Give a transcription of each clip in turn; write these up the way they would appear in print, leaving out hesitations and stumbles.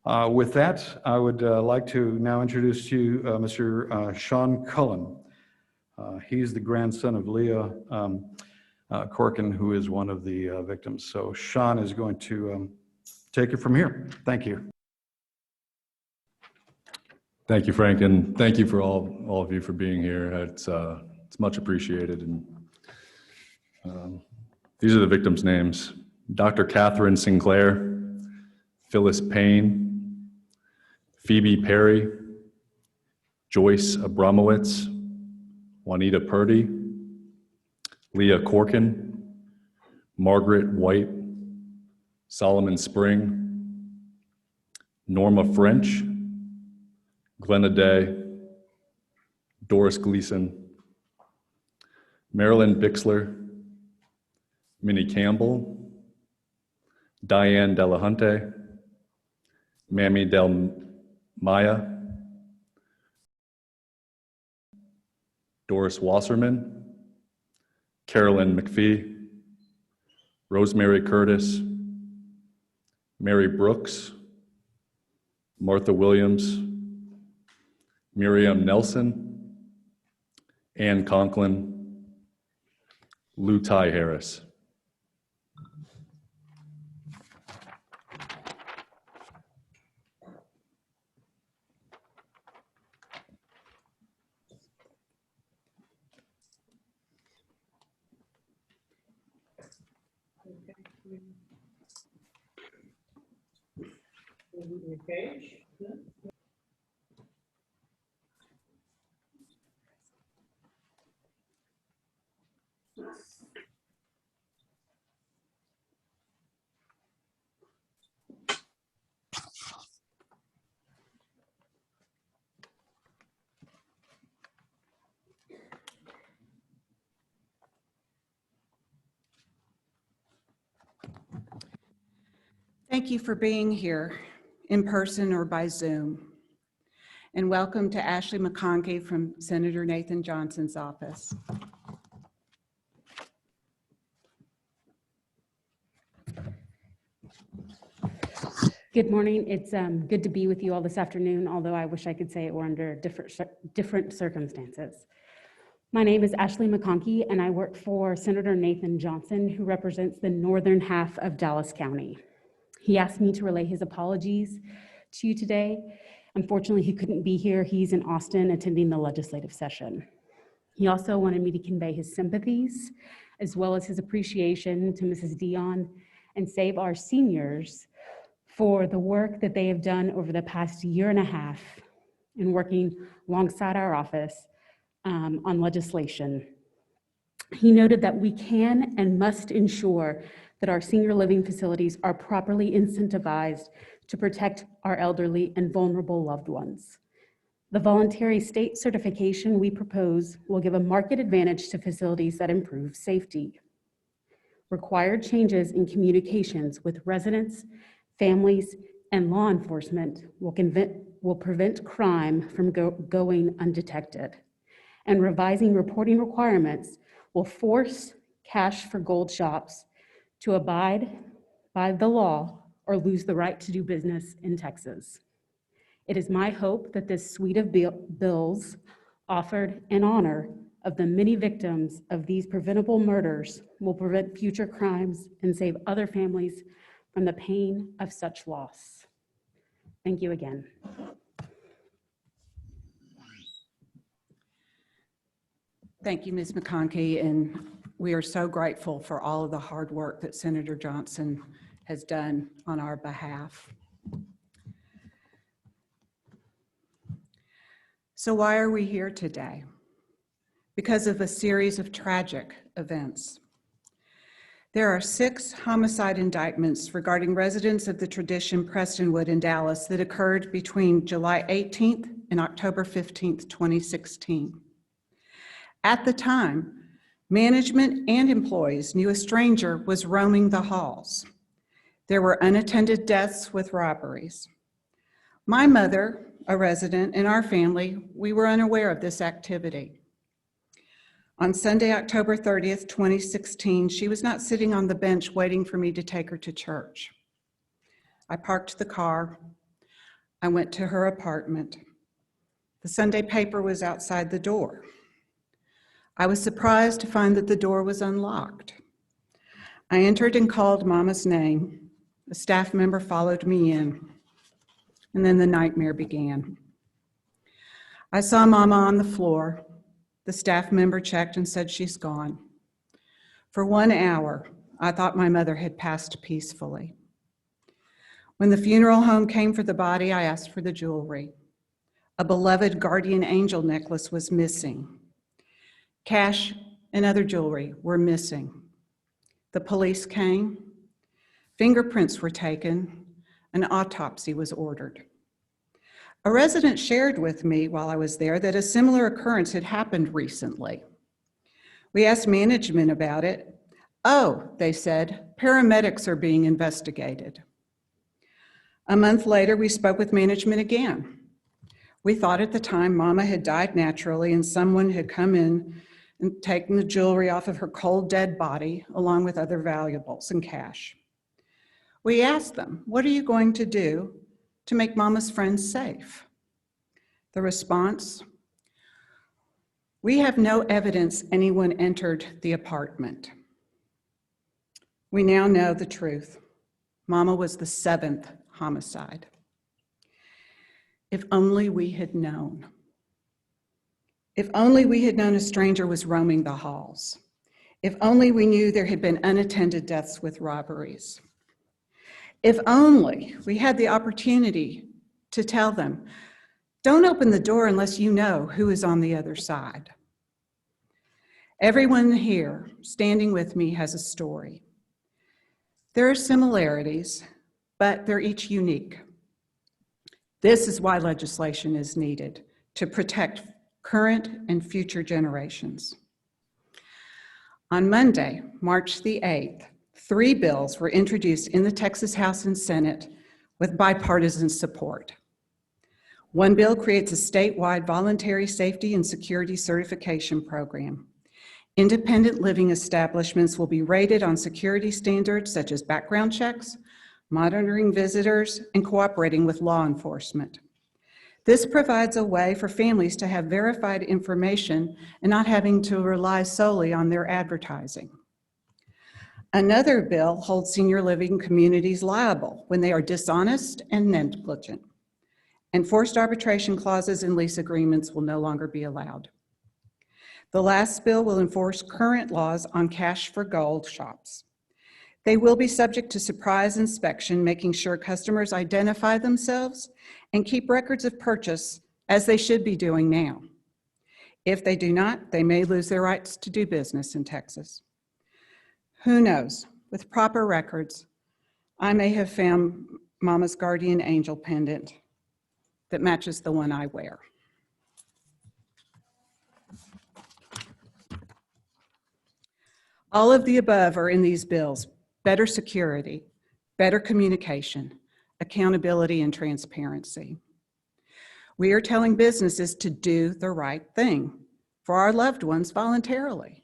With that, I would like to now introduce to you Mr. Sean Cullen. He's the grandson of Leah Corken, who is one of the victims. So Sean is going to take it from here. Thank you. Thank you, Frank, and thank you for all of you for being here. It's much appreciated. And these are the victims' names: Dr. Catherine Sinclair, Phyllis Payne, Phoebe Perry, Joyce Abramowitz, Juanita Purdy, Leah Corken, Margaret White, Solomon Spring, Norma French, Glenna Day, Doris Gleason, Marilyn Bixler, Minnie Campbell, Diane Delahunte, Mamie Del Maya, Doris Wasserman, Carolyn McPhee, Rosemary Curtis, Mary Brooks, Martha Williams, Miriam Nelson, Ann Conklin, Lou Ty Harris. Thank you for being here in person or by Zoom. And welcome to Ashley McConkey from Senator Nathan Johnson's office. Good morning. It's good to be with you all this afternoon, although I wish I could say it were under different circumstances. My name is Ashley McConkey, and I work for Senator Nathan Johnson, who represents the northern half of Dallas County. He asked me to relay his apologies to you today. Unfortunately, he couldn't be here. He's in Austin attending the legislative session. He also wanted me to convey his sympathies, as well as his appreciation to Mrs. Dion and Save Our Seniors for the work that they have done over the past year and a half in working alongside our office on legislation. He noted that we can and must ensure that our senior living facilities are properly incentivized to protect our elderly and vulnerable loved ones. The voluntary state certification we propose will give a market advantage to facilities that improve safety. Required changes in communications with residents, families, and law enforcement will prevent crime from going undetected. And revising reporting requirements will force cash for gold shops to abide by the law or lose the right to do business in Texas. It is my hope that this suite of bills offered in honor of the many victims of these preventable murders will prevent future crimes and save other families from the pain of such loss. Thank you again. Thank you, Ms. McConkey, and we are so grateful for all of the hard work that Senator Johnson has done on our behalf. So why are we here today? Because of a series of tragic events. There are 6 homicide indictments regarding residents of the Tradition Prestonwood in Dallas that occurred between July 18th and October 15th, 2016. At the time, management and employees knew a stranger was roaming the halls. There were unattended deaths with robberies. My mother, a resident, and our family, we were unaware of this activity. On Sunday, October 30th, 2016, she was not sitting on the bench waiting for me to take her to church. I parked the car, I went to her apartment. The Sunday paper was outside the door. I was surprised to find that the door was unlocked. I entered and called Mama's name. A staff member followed me in, and then the nightmare began. I saw Mama on the floor. The staff member checked and said she's gone. For 1 hour, I thought my mother had passed peacefully. When the funeral home came for the body, I asked for the jewelry. A beloved guardian angel necklace was missing. Cash and other jewelry were missing. The police came, fingerprints were taken, an autopsy was ordered. A resident shared with me while I was there that a similar occurrence had happened recently. We asked management about it. Oh, they said, paramedics are being investigated. A month later, we spoke with management again. We thought at the time Mama had died naturally and someone had come in and taken the jewelry off of her cold, dead body, along with other valuables and cash. We asked them, what are you going to do to make Mama's friends safe? The response, we have no evidence anyone entered the apartment. We now know the truth. Mama was the 7th homicide. If only we had known. If only we had known a stranger was roaming the halls. If only we knew there had been unattended deaths with robberies. If only we had the opportunity to tell them, don't open the door unless you know who is on the other side. Everyone here standing with me has a story. There are similarities, but they're each unique. This is why legislation is needed, to protect current and future generations. On Monday, March the 8th, 3 bills were introduced in the Texas House and Senate with bipartisan support. One bill creates a statewide voluntary safety and security certification program. Independent living establishments will be rated on security standards such as background checks, monitoring visitors, and cooperating with law enforcement. This provides a way for families to have verified information and not having to rely solely on their advertising. Another bill holds senior living communities liable when they are dishonest and negligent, and forced arbitration clauses in lease agreements will no longer be allowed. The last bill will enforce current laws on cash for gold shops. They will be subject to surprise inspection, making sure customers identify themselves and keep records of purchase as they should be doing now. If they do not, they may lose their rights to do business in Texas. Who knows, with proper records, I may have found Mama's guardian angel pendant that matches the one I wear. All of the above are in these bills: better security, better communication, accountability, and transparency. We are telling businesses to do the right thing for our loved ones voluntarily.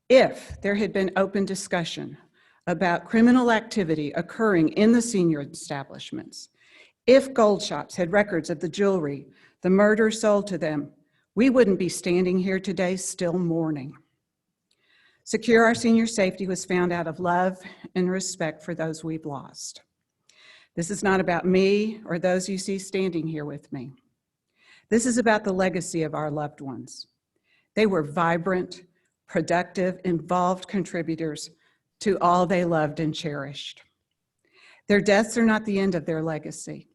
If there had been open discussion about criminal activity occurring in the senior establishments, if gold shops had records of the jewelry the murderers sold to them, we wouldn't be standing here today still mourning. Secure our senior safety was found out of love and respect for those we've lost. This is not about me or those you see standing here with me. This is about the legacy of our loved ones. They were vibrant, productive, involved contributors to all they loved and cherished. Their deaths are not the end of their legacy.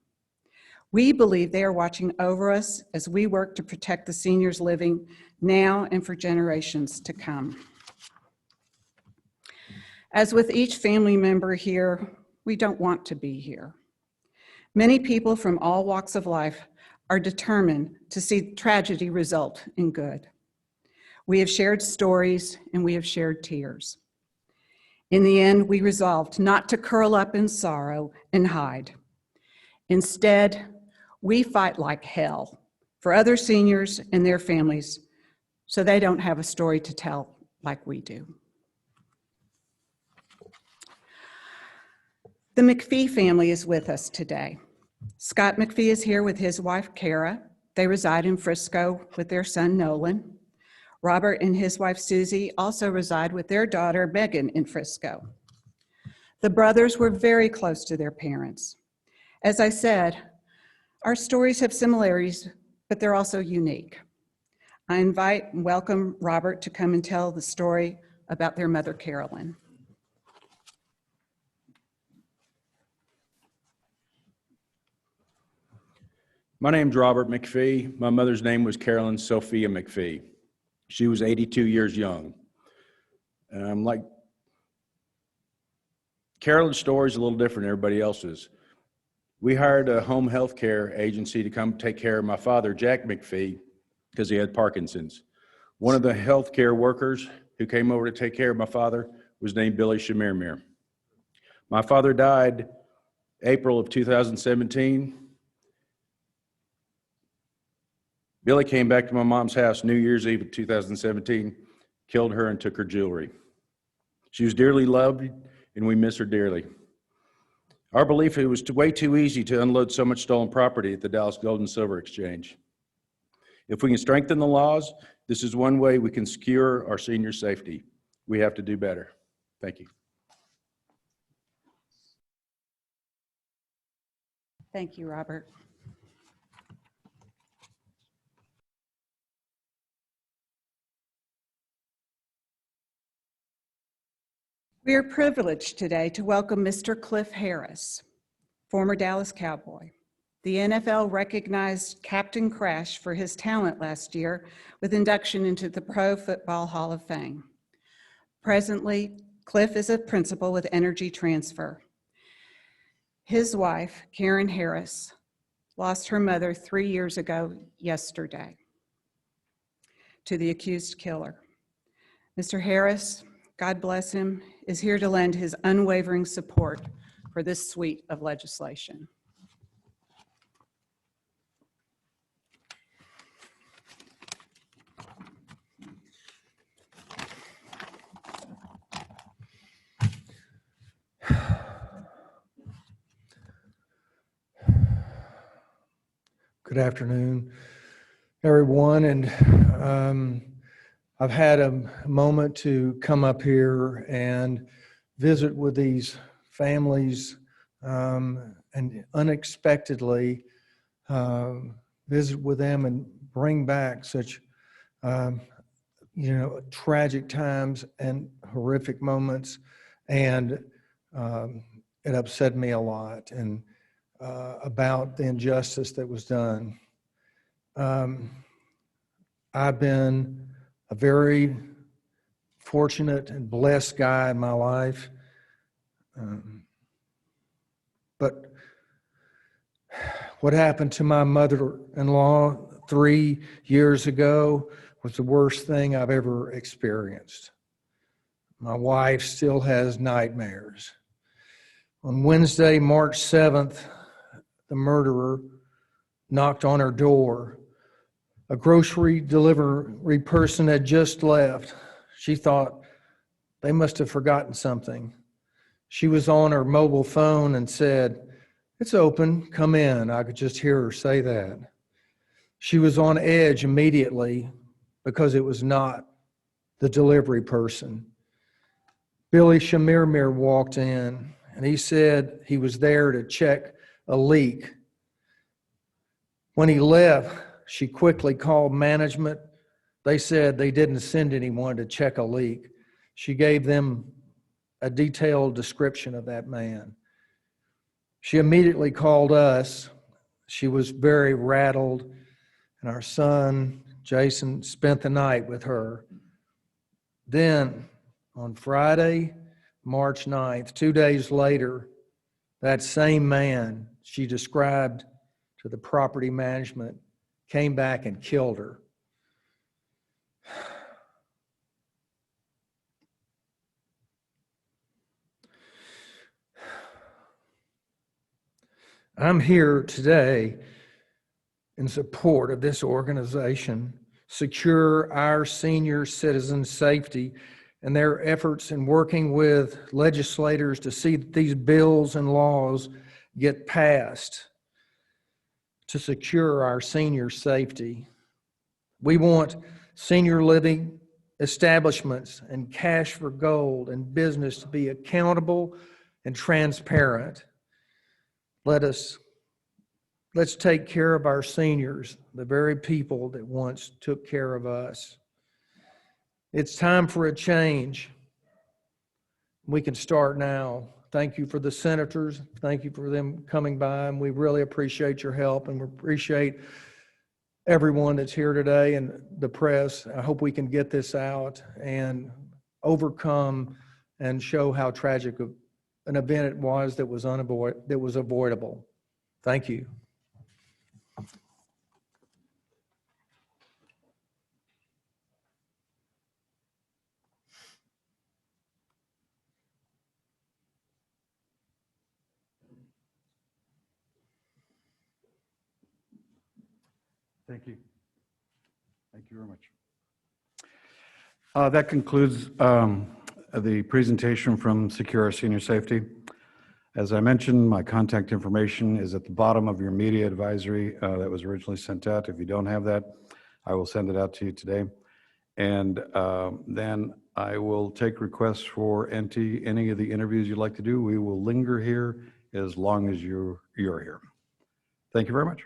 We believe they are watching over us as we work to protect the seniors living now and for generations to come. As with each family member here, we don't want to be here. Many people from all walks of life are determined to see tragedy result in good. We have shared stories and we have shared tears. In the end, we resolved not to curl up in sorrow and hide. Instead, we fight like hell for other seniors and their families so they don't have a story to tell like we do. The McPhee family is with us today. Scott McPhee is here with his wife, Kara. They reside in Frisco with their son, Nolan. Robert and his wife, Susie, also reside with their daughter, Megan, in Frisco. The brothers were very close to their parents. As I said, our stories have similarities, but they're also unique. I invite and welcome Robert to come and tell the story about their mother, Carolyn. My name's Robert McPhee. My mother's name was Carolyn Sophia McPhee. She was 82 years young. And I'm like, Carolyn's story is a little different than everybody else's. We hired a home health care agency to come take care of my father, Jack McPhee, because he had Parkinson's. One of the health care workers who came over to take care of my father was named Billy Shamirmir. My father died April of 2017. Billy came back to my mom's house New Year's Eve of 2017, killed her and took her jewelry. She was dearly loved, and we miss her dearly. Our belief, it was way too easy to unload so much stolen property at the Dallas Gold and Silver Exchange. If we can strengthen the laws, this is one way we can secure our senior safety. We have to do better. Thank you. Thank you, Robert. We are privileged today to welcome Mr. Cliff Harris, former Dallas Cowboy. The NFL recognized Captain Crash for his talent last year with induction into the Pro Football Hall of Fame. Presently, Cliff is a principal with Energy Transfer. His wife, Karen Harris, lost her mother 3 years ago yesterday to the accused killer. Mr. Harris, God bless him, is here to lend his unwavering support for this suite of legislation. Good afternoon, everyone, and I've had a moment to come up here and visit with these families and unexpectedly visit with them and bring back such tragic times and horrific moments, and it upset me a lot and about the injustice that was done. I've been a very fortunate and blessed guy in my life. But what happened to my mother-in-law 3 years ago was the worst thing I've ever experienced. My wife still has nightmares. On Wednesday, March 7th, the murderer knocked on her door. A grocery delivery person had just left. She thought they must have forgotten something. She was on her mobile phone and said, "It's open, come in." I could just hear her say that. She was on edge immediately because it was not the delivery person. Billy Shamirmir walked in and he said he was there to check a leak. When he left, she quickly called management. They said they didn't send anyone to check a leak. She gave them a detailed description of that man. She immediately called us. She was very rattled, and our son, Jason, spent the night with her. Then, on Friday, March 9th, 2 days later, that same man she described to the property management came back and killed her. I'm here today in support of this organization, Secure Our Senior Citizens' Safety, and their efforts in working with legislators to see that these bills and laws get passed. to secure our senior safety. We want senior living establishments and cash for gold and business to be accountable and transparent. Let's take care of our seniors, the very people that once took care of us. It's time for a change. We can start now. Thank you for the senators. Thank you for them coming by, and we really appreciate your help, and we appreciate everyone that's here today and the press. I hope we can get this out and overcome and show how tragic an event it was that was avoidable. Thank you. Thank you. Thank you very much. That concludes the presentation from Secure Our Senior Safety. As I mentioned, my contact information is at the bottom of your media advisory that was originally sent out. If you don't have that, I will send it out to you today. And then I will take requests for any of the interviews you'd like to do. We will linger here as long as you're here. Thank you very much.